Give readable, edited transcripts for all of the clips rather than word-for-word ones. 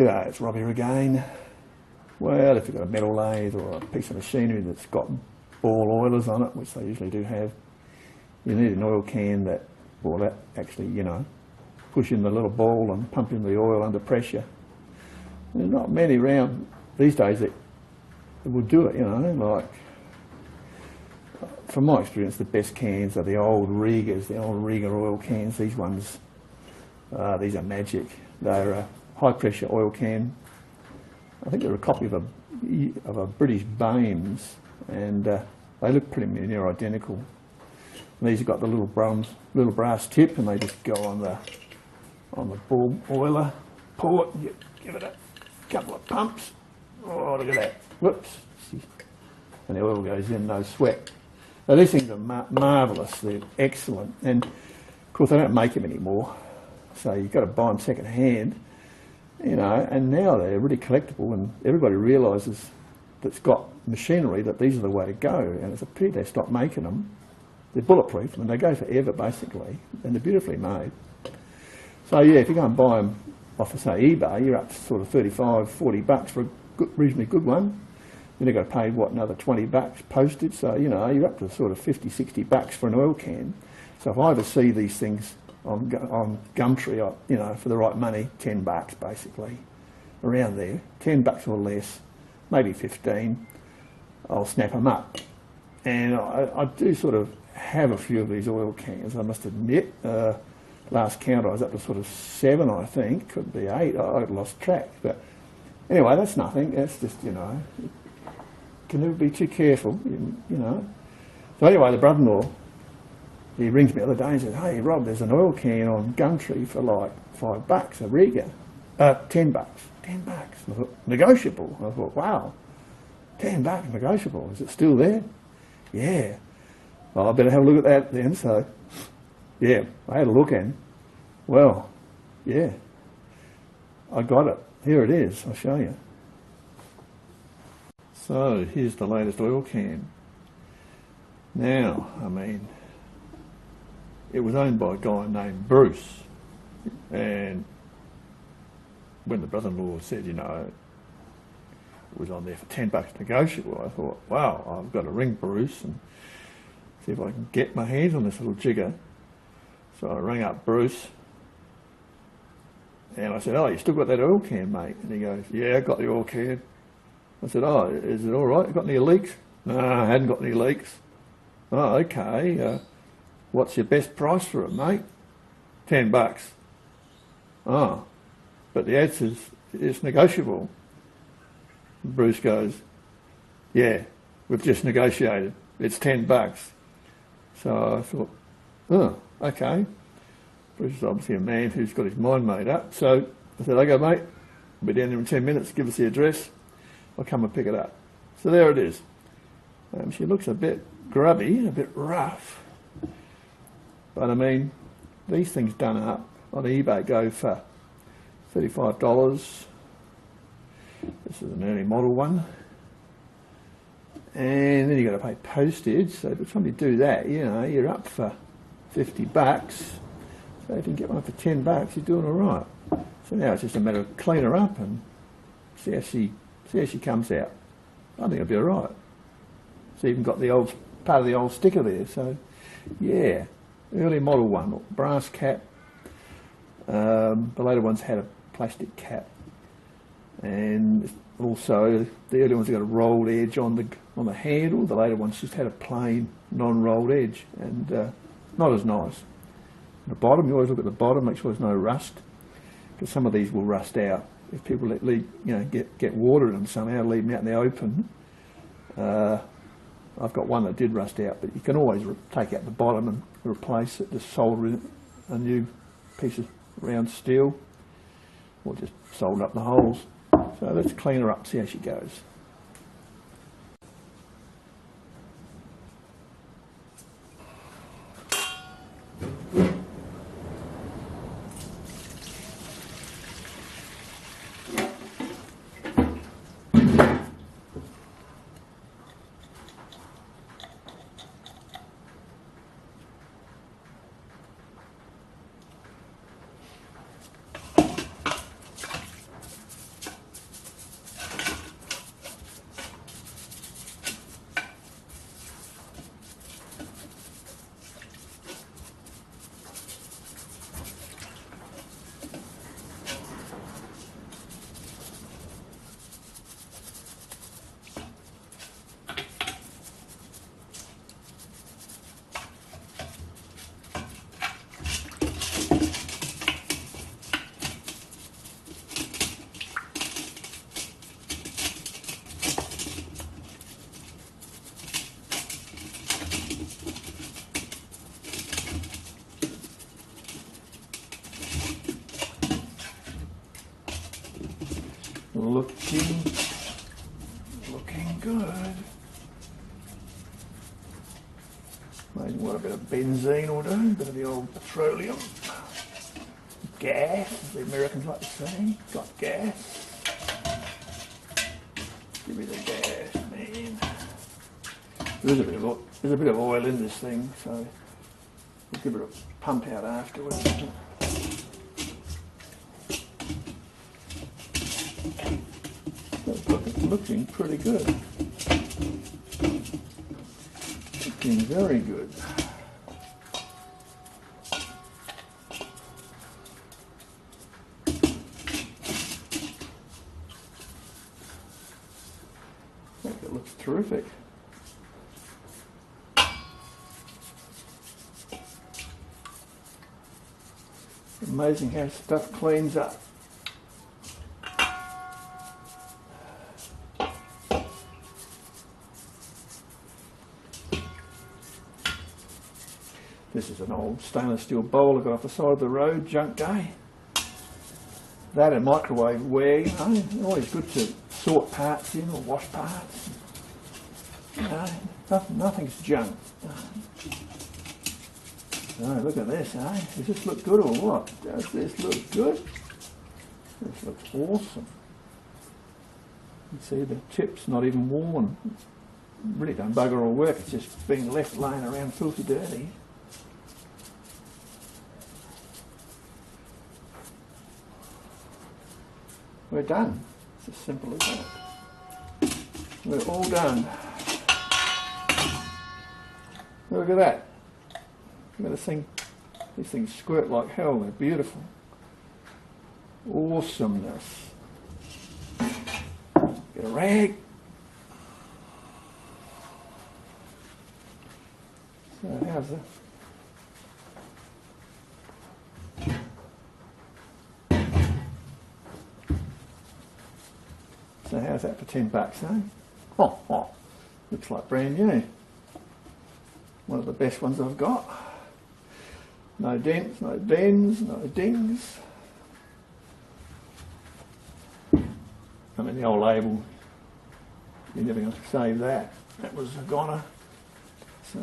G'day, it's Robbie here again. Well, if you've got a metal lathe or a piece of machinery that's got ball oilers on it, which they usually do have, you need an oil can that actually, push in the little ball and pump in the oil under pressure. There's not many around these days that will do it, like, from my experience, the best cans are the old Riegers, the old Rieger oil cans. These ones, these are magic. They're a high pressure oil can. I think they're a copy of a British Bames, and they look pretty near identical. And these have got the little brass tip, and they just go on the ball oiler port. And you give it a couple of pumps. Oh, look at that! Whoops! And the oil goes in, no sweat. Now these things are marvellous. They're excellent, and of course they don't make them anymore, so you've got to buy them second hand. And now they're really collectible, and everybody realises that's got machinery that these are the way to go, and it's a pity they stopped making them. They're bulletproof, and they go forever basically, and they're beautifully made. So yeah, if you go and buy them off of, say, eBay, you're up to sort of $35–40 for a reasonably good one. Then you've got to pay, another $20 postage, so you're up to sort of $50–60 for an oil can. So if I ever see these things on Gumtree, for the right money, $10 basically, around there, $10 or less, maybe 15, I'll snap them up. And I do sort of have a few of these oil cans, I must admit. Last count I was up to sort of 7, I think, could be 8, I lost track. But anyway, that's nothing, that's just, can never be too careful, So anyway, the brother-in-law, he rings me the other day and says, "Hey Rob, there's an oil can on Gumtree for like $5, a Rieger, $10. $10. I thought, negotiable. I thought, wow, $10 negotiable. Is it still there? Yeah. Well, I better have a look at that then. So, yeah, I had a look and, well, yeah, I got it. Here it is. I'll show you. So here's the latest oil can. Now, it was owned by a guy named Bruce, and when the brother-in-law said, it was on there for $10 negotiable, I thought, wow, I've got to ring Bruce and see if I can get my hands on this little jigger. So I rang up Bruce, and I said, "Oh, you still got that oil can, mate?" And he goes, "Yeah, I got the oil can." I said, "Oh, is it all right? Got any leaks?" "No, I hadn't got any leaks." "Oh, okay. What's your best price for it, mate?" $10. "Oh, but the ad says it's negotiable." Bruce goes, "Yeah, we've just negotiated. It's $10. So I thought, oh, okay. Bruce is obviously a man who's got his mind made up. So I said, "Okay, mate, I'll be down there in 10 minutes. Give us the address. I'll come and pick it up." So there it is. She looks a bit grubby, a bit rough. But these things done up on eBay go for $35. This is an early model one. And then you've got to pay postage. So by the time you do that, you're up for $50. So if you can get one for $10, you're doing all right. So now it's just a matter of clean her up and see how she comes out. I think it'll be all right. So you've even got the old part of the old sticker there. So yeah. Early model one, brass cap. The later ones had a plastic cap, and also the early ones have got a rolled edge on the handle. The later ones just had a plain non-rolled edge, and not as nice. The bottom, you always look at the bottom, make sure there's no rust, because some of these will rust out if people get water in them somehow, leave them out in the open. I've got one that did rust out, but you can always take out the bottom and replace it, just solder in a new piece of round steel, or just solder up the holes. So let's clean her up, see how she goes. Looking good. Maybe what a bit of benzene will do, a bit of the old petroleum. Gas, as the Americans like to say. Got gas. Give me the gas, man. There's a bit of oil in this thing, so we'll give it a pump out afterwards. It's looking pretty good. Looking very good. I think it looks terrific. Amazing how stuff cleans up. This is an old stainless steel bowl I got off the side of the road, junk day. That and microwave ware, you know, always good to sort parts in or wash parts. You know, nothing's junk. Oh, look at this, eh? Does this look good or what? Does this look good? This looks awesome. You can see the tip's not even worn. Really don't bugger all work, it's just being left laying around filthy dirty. We're done. It's as simple as that. We're all done. Look at that. Look at this thing. These things squirt like hell. They're beautiful. Awesomeness. Get a rag. So how's that? So how's that for $10, eh? Oh, looks like brand new. One of the best ones I've got. No dents, no bends, no dings. I mean, the old label, you're never going to save that. That was a goner. So,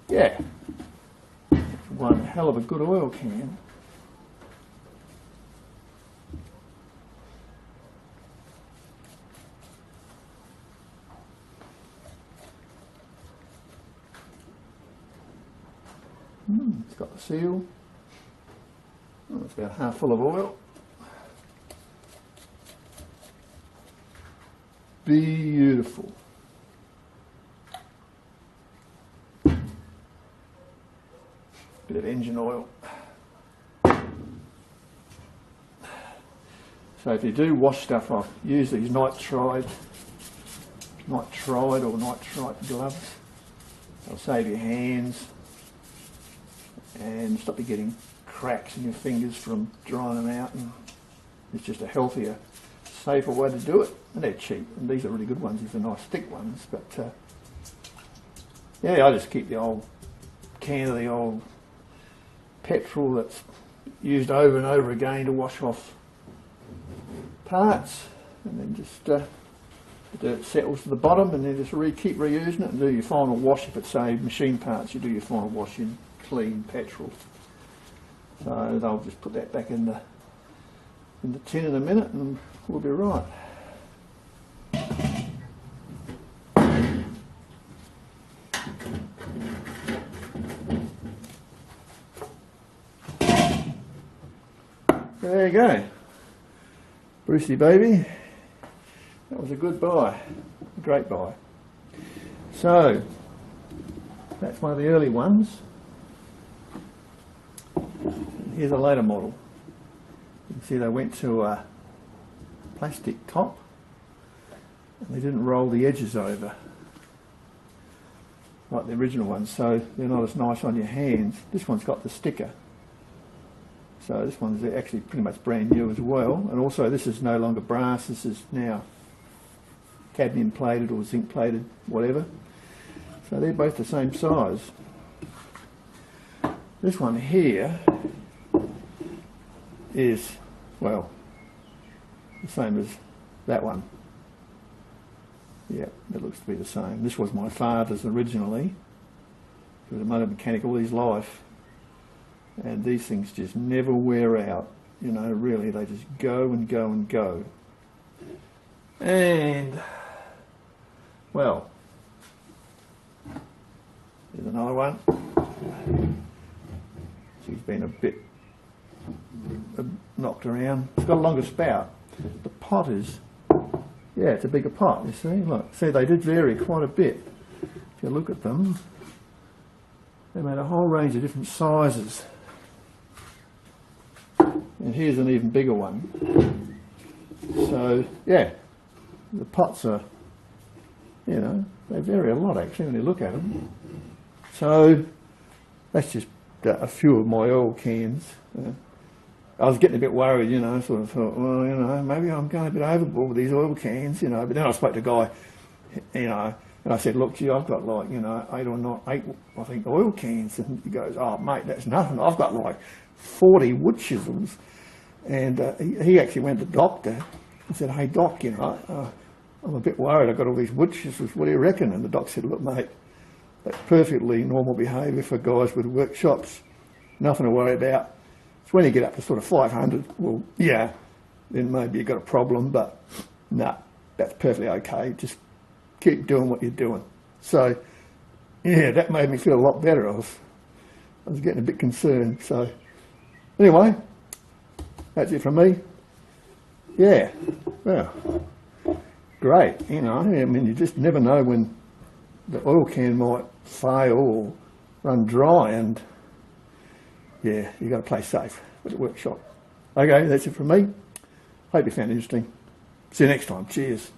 yeah. One hell of a good oil can. It's got the seal. Oh, it's about half full of oil. Beautiful. Bit of engine oil. So if you do wash stuff off, use these nitride or nitrite gloves. They'll save your hands and stop you getting cracks in your fingers from drying them out. And it's just a healthier, safer way to do it. And they're cheap. And these are really good ones. These are nice thick ones. But yeah, I just keep the old can of the old petrol that's used over and over again to wash off parts, and then just the dirt settles to the bottom, and then just keep reusing it and do your final wash. If it's, say, machine parts, you do your final wash in clean petrol. So I'll just put that back in the tin in a minute and we'll be right. There you go. Brucey baby. That was a good buy. A great buy. So, that's one of the early ones. Here's a later model. You can see they went to a plastic top and they didn't roll the edges over like the original ones, so they're not as nice on your hands. This one's got the sticker. So this one's actually pretty much brand new as well. And also this is no longer brass, this is now cadmium plated or zinc plated, whatever. So they're both the same size. This one here is, well, the same as that one. Yeah, it looks to be the same. This was my father's originally. He was a motor mechanic all his life. And these things just never wear out. You know, really, they just go and go and go. And, well, here's another one. She's been a bit knocked around. It's got a longer spout. The pot is, yeah, it's a bigger pot, you see. Look, see, they did vary quite a bit. If you look at them, they made a whole range of different sizes. And here's an even bigger one. So, yeah, the pots are, you know, they vary a lot actually when you look at them. So, that's just a few of my oil cans. I was getting a bit worried, you know, sort of thought, well, you know, maybe I'm going a bit overboard with these oil cans, you know. But then I spoke to a guy, you know, and I said, look, gee, I've got like, you know, eight, I think, oil cans. And he goes, oh, mate, that's nothing. I've got like 40 wood chisels. And he actually went to the doctor and said, hey, doc, you know, I'm a bit worried. I've got all these wood chisels. What do you reckon? And the doc said, look, mate, that's perfectly normal behaviour for guys with workshops. Nothing to worry about. It's when you get up to sort of 500, well, yeah, then maybe you've got a problem, but no, that's perfectly okay. Just keep doing what you're doing. So, yeah, that made me feel a lot better. I was getting a bit concerned. So, anyway, that's it from me. Yeah, well, great. You know, I mean, you just never know when the oil can might fail or run dry, and yeah, you got to play safe with the workshop. Okay, that's it from me. Hope you found it interesting. See you next time. Cheers.